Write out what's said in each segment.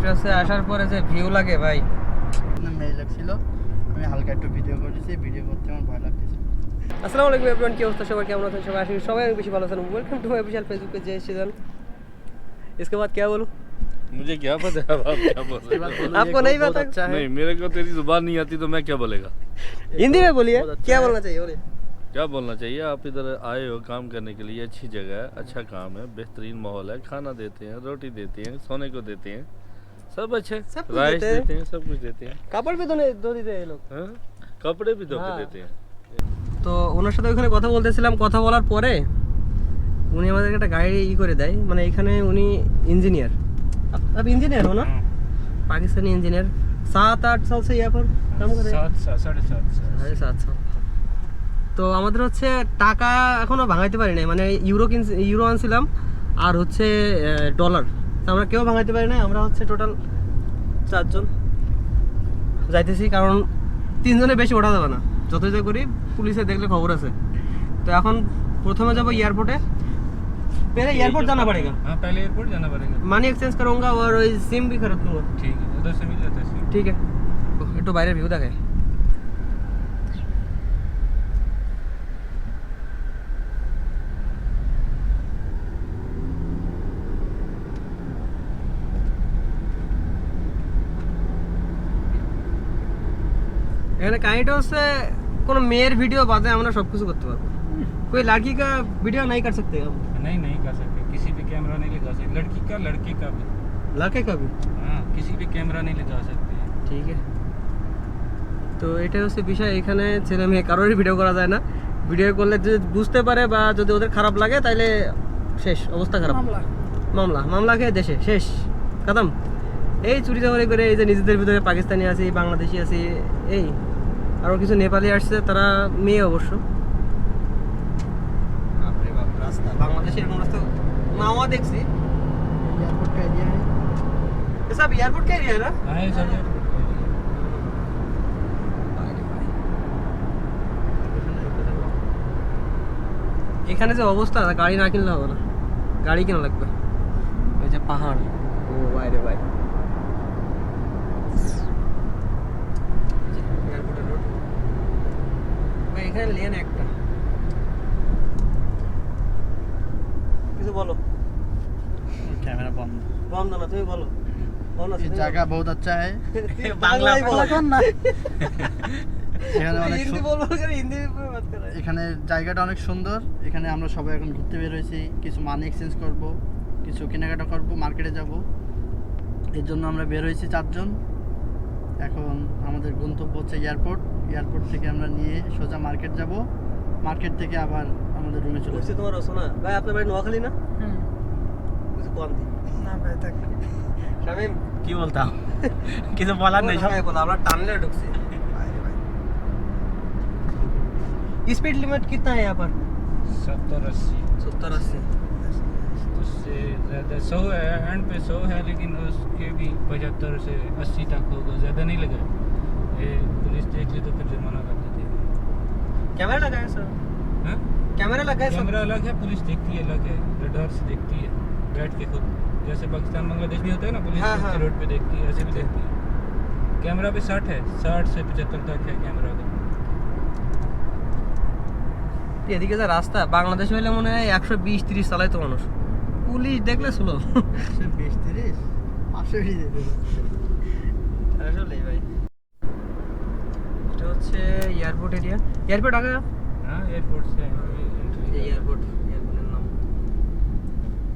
এক্সপ্রেসে আসার পরে যে ভিউ লাগে ভাই, মেয়ে লাগছিল। আমি হালকা একটু ভিডিও করেছি, ভিডিও করতে আমার ভয় লাগতেছে। আসসালামু আলাইকুম এভরিওয়ান, কি অবস্থা সবার, কেমন আছেন সবাই? আশা করি সবাই বেশি ভালো আছেন। ওয়েলকাম টু মাই অফিशियल फेसबुक पे जय श्री राम। इसके बाद क्या बोलूं? मुझे क्या पता है अब आप क्या बोल रहे हो? आपको नहीं पता? नहीं, मेरे को तेरी जुबान नहीं आती तो मैं क्या बोलेगा? हिंदी में बोलिए, क्या बोलना चाहिए बोलिए। क्या बोलना चाहिए? आप इधर आए हो काम करने के लिए, अच्छी जगह है, अच्छा काम है, बेहतरीन माहौल है, खाना देते हैं, रोटी देते हैं, सोने को देते हैं, सब अच्छे, सब कुछ राइस देते हैं। देते हैं, सब कुछ देते हैं। কাপড় भी दो देते हैं ये लोग। हाँ? कपड़े भी धो के हाँ। देते हैं। তো ওনার সাথে ওখানে কথা বলতেছিলাম, কথা বলার পরে উনি আমাদেরকে একটা গাড়ি করে দেয়, মানে এখানে উনি ইঞ্জিনিয়ার। आप इंजीनियर हो ना? पाकिस्तानी इंजीनियर। 7-8 साल से यहाँ पर काम कर रहे हैं। 7.5 साल। তো আমাদের হচ্ছে টাকা এখনো ভাঙাইতে পারি নাই, মানে ইউরো আনছিলাম আর হচ্ছে ডলার, তো আমরা কেউ ভাঙাইতে পারি নাই। আমরা হচ্ছে টোটাল 4 জন যাইতেছি, কারণ 3 জনে বেশি ওঠা যাবে না, যতই যা করি পুলিশে দেখলে খবর আছে। তো এখন প্রথমে যাবো এয়ারपोर्टे। पहले एयरपोर्ट जाना पड़ेगा। हाँ, पहले एयरपोर्ट जाना पड़ेगा। মানি এক্সচেঞ্জ करूंगा और सिम भी खरीद लूंगा। ठीक है, उधर से मिल जाता है सिम। ঠিক আছে, একটু বাইরের ভিউ দেখায়। এখানে কাহিনীটা হচ্ছে কোনো মেয়ের ভিডিও বাদে আমরা সব কিছু করতে পারবো। कोई लड़की का वीडियो नहीं कर सकते हम? नहीं कर सकते, किसी भी कैमरा नहीं लगा सकते। लड़की का, लड़के का भी। लड़के का भी? हाँ, किसी भी कैमरा नहीं लगा सकते। ঠিক আছে। তো এটাই হচ্ছে বিষয়, এখানে ছেলে মেয়ে কারোরই ভিডিও করা যায় না। ভিডিও করলে যদি বুঝতে পারে বা যদি ওদের খারাপ লাগে তাইলে শেষ, অবস্থা খারাপ। মামলা খেয়ে দেশে শেষ, খতম। এই চুরি চামারি করে এই যে নিজেদের ভিতরে পাকিস্তানি আছি, বাংলাদেশি আছি, এই আরও কিছু নেপালি আসছে, তারা মেয়ে অবশ্য। বাপরে বাপ, রাস্তা বাংলাদেশে এরকম রাস্তা নাওয়া দেখছি। एयरपोर्ट का एरिया है। ये सब एयरपोर्ट का एरिया है ना? हाँ, ये सब एयरपोर्ट का एरिया है। এখানে যে অবস্থা, গাড়ি না কিনলে হবে না, গাড়ি কেনা লাগবে। ওই যে পাহাড়, ও বাইরে ভাই, এয়ারপোর্টের রোড ভাই, এখানে লেন একটা। কিছু বলো। कैमरा बंद। বন্ধ না, তুমি বলো। ये जगह बहुत अच्छा है। বাংলায় বলো। এখানে অনেক হিন্দি বলবো, হিন্দি में बात कर रहा है। এখানে জায়গাটা অনেক সুন্দর। এখানে আমরা সবাই এখন ঘুরতে বের হয়েছি, কিছু মানি এক্সচেঞ্জ করব, কিছু কেনাকাটা করব, মার্কেটে যাব। এর জন্য আমরা বের হয়েছি 4 জন। এখন আমাদের গন্তব্য হচ্ছে এয়ারপোর্ট। এয়ারপোর্ট থেকে আমরা নিয়ে সোজা মার্কেট যাব, মার্কেট থেকে আবার আমাদের রুমে চলে বলছি যাব। তোমার রসনা ভাই, আপনার বাড়ি নোয়াখালী না? কিছু কম দিই না ভাই, থাক। শামিম, কি বলতাম, কিছু বলার নেই। সব বলো, আমরা টানলে ঢুকছি। स्पीड लिमिट कितना है यहाँ पर? 70-80। 70-80। उससे ज़्यादा 100 है, एंड पे 100 है, लेकिन उसके भी 75 से 80 तक होगा, ज़्यादा नहीं लगा। ये पुलिस देख ली तो फिर जुर्माना कर देती है। कैमरा लगा है सर? हाँ? कैमरा लगा है सब? कैमरा अलग है, पुलिस देखती है अलग है, रडार से देखती है बैठ के खुद, जैसे पाकिस्तान बांग्लादेश में होता है ना, पुलिस हाँ, हाँ। रोड पे देखती है, ऐसे भी देखती है। कैमरा पे 60 है, 60 से 75 तक है कैमरा का। এদিকে যে রাস্তা, বাংলাদেশ হইলে মনে হয় 120-30 চালাইতো মানুষ, পুলিশ দেখলে স্লো। 20-30 500 যেতে আসলে ভাই, এটা হচ্ছে এয়ারপোর্ট এরিয়া। এয়ারপোর্ট আগে हाँ, एयरपोर्ट से एंट्री। এই এয়ারপোর্টের নাম।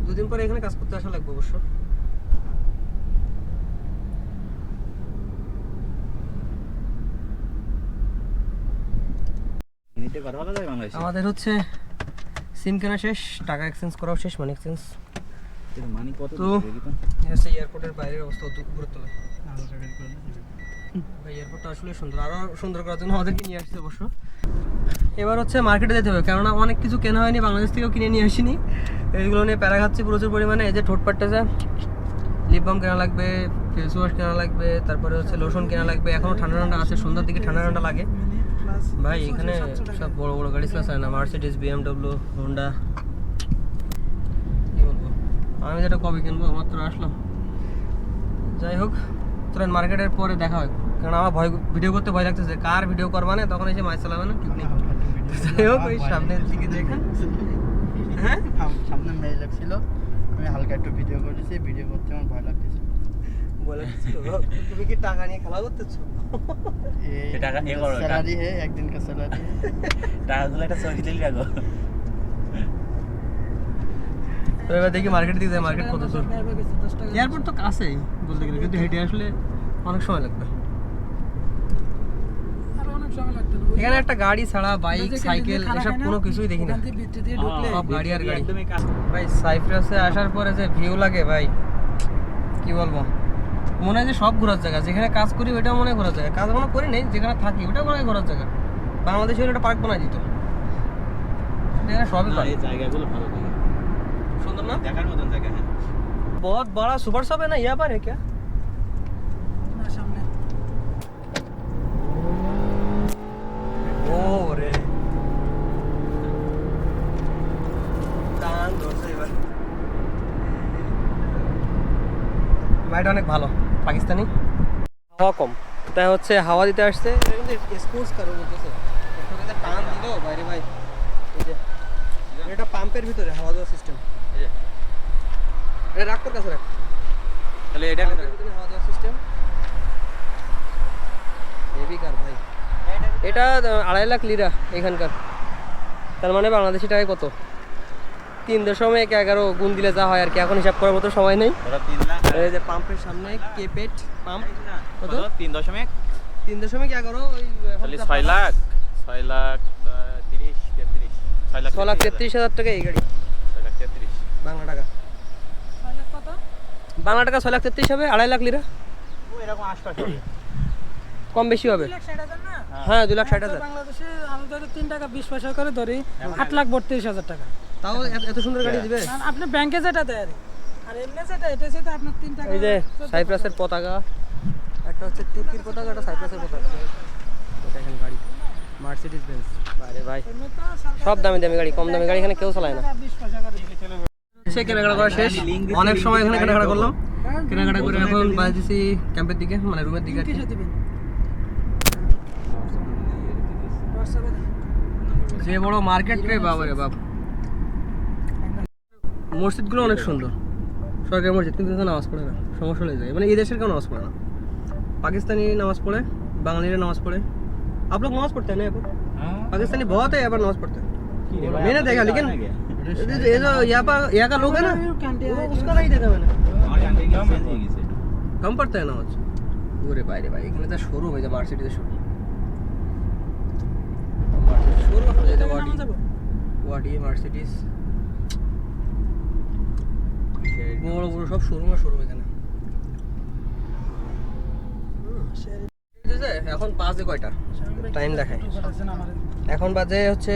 দুদিন পরে এখানে কাজ করতে আসা লাগবে অবশ্য। মিনিটে কথা বলা যায় বাংলাদেশে? আমাদের হচ্ছে সিম কেনা শেষ, টাকা এক্সচেঞ্জ করাও শেষ, মানি এক্সচেঞ্জ। এর মানি কত তো দেখি তো। হচ্ছে এয়ারপোর্টের বাইরের অবস্থা উপরে তোলে। ভাই এয়ারপোর্টটা আসলে সুন্দর, আরও সুন্দর করার জন্য আমাদেরকে নিয়ে আসছে অবশ্য। এবার হচ্ছে মার্কেটে যেতে হবে, কেননা অনেক কিছু কেনা হয়নি, বাংলাদেশ থেকেও কিনে নিয়ে আসিনি। এইগুলো নিয়ে প্যারা খাচ্ছি প্রচুর পরিমাণে। এই যে ঠোঁটপাটটা যা, লিপ বাম কেনা লাগবে, ফেস ওয়াশ কেনা লাগবে, তারপরে হচ্ছে লোশন কেনা লাগবে। এখনও ঠান্ডা ঠান্ডা আছে, সন্ধ্যার দিকে ঠান্ডা ঠান্ডা লাগে। ভাই এখানে সব বড় বড় গাড়ি চালাচ্ছে না, মার্সিডিজ, BMW, হোন্ডা, কি বলবো। আমি যেটা কবে কিনবো, মাত্র আসলাম। যাই হোক চলেন মার্কেটের পরে দেখা হয়, কারণ আমার ভয় ভিডিও করতে ভয় লাগতেছে, কার ভিডিও করবা না তখন এসে মাছ চালাবে না ঠিক নেই। যাই হোক ওই সামনের দিকে দেখেন। হ্যাঁ সামনে মেয়ে লাগছিল, আমি হালকা একটু ভিডিও করেছি, ভিডিও করতে আমার ভয় লাগতেছে। বলে তুমি কি টাকা নিয়ে খেলা করতেছো? ये टाका ये करो सैलरी है, एक दिन का सैलरी है। টাকাগুলো একটা ছবি তুলে রাখো। তো এবার দেখি মার্কেট দিকে যাই, মার্কেট কত দূর। এয়ারপোর্ট তো কাছেই বলতে গেলে, কিন্তু হেঁটে আসলে অনেক সময় লাগবে। এখানে একটা গাড়ি ছাড়া বাইক সাইকেল এসব কোনো কিছুই দেখি না, সব গাড়ি আর গাড়ি। ভাই সাইপ্রাসে আসার পরে যে ভিউ লাগে ভাই কি বলবো, মনে হয় যে সব ঘোরার জায়গা। যেখানে কাজ করি ওইটাও মনে হয় ঘোরার জায়গা, কাজ মনে করি নেই, যেখানে থাকি ওটাও মনে হয় ঘোরার জায়গা। বাংলাদেশে একটা পার্ক বানাই দিত, এখানে সবই পার্ক। এই জায়গাগুলো ভালো লাগে, सुंदर ना, দেখার মতন জায়গা। হ্যাঁ बहुत बड़ा सुपर शॉप है ना, यहाँ पर है क्या? ओ रे টান ধরছে এবার। বাইটা অনেক ভালো, পাকিস্তানি, হাওয়া কম, তাই হচ্ছে হাওয়া দিতে আসছে। স্পোর্টস কারো বলতেছে টান দিল বাইরে ভাই। এই যে এটা পাম্পের ভিতরে হাওয়া দেওয়ার সিস্টেম, এটা রাখ তোর কাছে রাখ, তাহলে এটা পাম্পের ভিতরে হাওয়া দেওয়ার সিস্টেম। হেভি কার ভাই, এটা 2.5 লাখ লিরা এখানকার, তার মানে বাংলাদেশি টাকায় কত 3.11 গুণ দিলে যা হয় আর কি, এখন হিসাব করার মতো সময় নেই। ওরা 3 লাখ, এই যে পাম্পের সামনে কেপেট পাম্প কত 3.11 3.11 ওই তাহলে 6 লাখ 6 লাখ 30 33 6,33,000 টাকা এই গাড়ি, 6 লাখ 33 বাংলা টাকা। বাংলা টাকা 6,33,000 হবে, 2.5 লাখ লিরা ও এরকম আশপাশ হবে। কম বেশি হবে। হ্যাঁ 2,60,000। বাংলাদেশে আমি ধরি 3 টাকা 20 পয়সা করে ধরি 8,32,000 টাকা। তাও এত সুন্দর গাড়ি দিবে। আর আপনি ব্যাংকে যেটা দেয় আর এমনি যেটা এটা সেটা আপনার 3 টাকা। এই যে সাইপ্রাসের পতাকা, একটা হচ্ছে তুর্কির পতাকা, একটা সাইপ্রাসের পতাকা। দেখেন গাড়ি মার্সিডিজ বেঞ্জ, আরে ভাই সব দামি দামি গাড়ি, কম দামি গাড়ি এখানে কেউ চালায় না। 20 পয়সা করে। সে কেনাকাটা করা শেষ, অনেক সময় এখানে কেনাকাটা করলাম, কেনাকাটা করে এখন বাড়ি দিছি ক্যাম্পের দিকে, মানে রুমের দিকে আর কি। কিসে দিবেন? WhatsApp-এ দিন। যে বড় মার্কেট রে বাবা রে বাপ। মসজিদগুলো অনেক সুন্দর, সরকারি মসজিদ, কিন্তু এখানে নামাজ পড়ে না, সমস্যা হয়ে যায়। মানে এই দেশের কেউ নামাজ পড়ে না, পাকিস্তানি নামাজ পড়ে, বাঙালিরা নামাজ পড়ে। आप लोग नमाज पढ़ते हैं ना? पाकिस्तानी बहुत है यहाँ पर नमाज पढ़ते हैं, मैंने देखा। लेकिन ये जो यहाँ का लोग है ना, वो उसका नहीं देखा मैंने, कम पढ़ता है नमाज। ওরে বাইরে ভাই, এখানে যা শোরুম, এই যে মার্সিডিজের শোরুম, শোরুম এই যে ওয়াডি মার্সিডিজ, বড় বড় সব শোরুম আর শোরুম এখানে। এখন বাজে কয়টা টাইম দেখায়, এখন বাজে হচ্ছে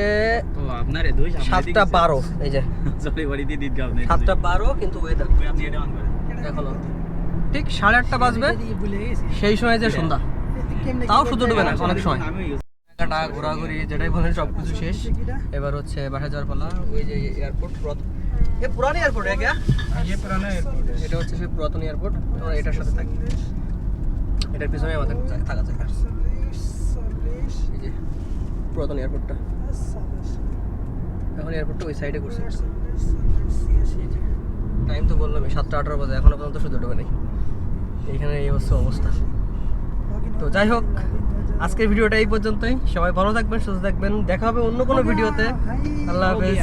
ও আপনারে 2 7:12। এই যে সরি বড়ি দিয়ে দিত আপনি 7:12, কিন্তু ওয়েদার আপনি এটা অন করেন এখনো ঠিক 8:30 বাজবে, সেই সময় যে সন্ধ্যা, তাও সূর্য ডুবে না অনেক সময়। আমি টাকা ঘোরাঘুরি যেটাই বলেন সব কিছু শেষ, এবার হচ্ছে বাসা যাওয়ার পালা। ওই যে এয়ারপোর্ট, এ পুরানি এয়ারপোর্ট है क्या? ये पुराना एयरपोर्ट है। এটা হচ্ছে সেই পুরাতন এয়ারপোর্ট, আমরা এটার সাথে থাকি, এটার পিছনে আমাদের থাকা জায়গা। এই যে পুরাতন এয়ারপোর্টটা, এখন এয়ারপোর্টটা ওই সাইডে করছে। টাইম তো বললাম 7:18 বাজে, এখনো পর্যন্ত সূর্য ডোবে নেই, এইখানে এই অবস্থা। তো যাই হোক, আজকের ভিডিওটা এই পর্যন্তই। সবাই ভালো থাকবেন, সুস্থ থাকবেন, দেখা হবে অন্য কোনো ভিডিওতে। আল্লাহ হাফেজ।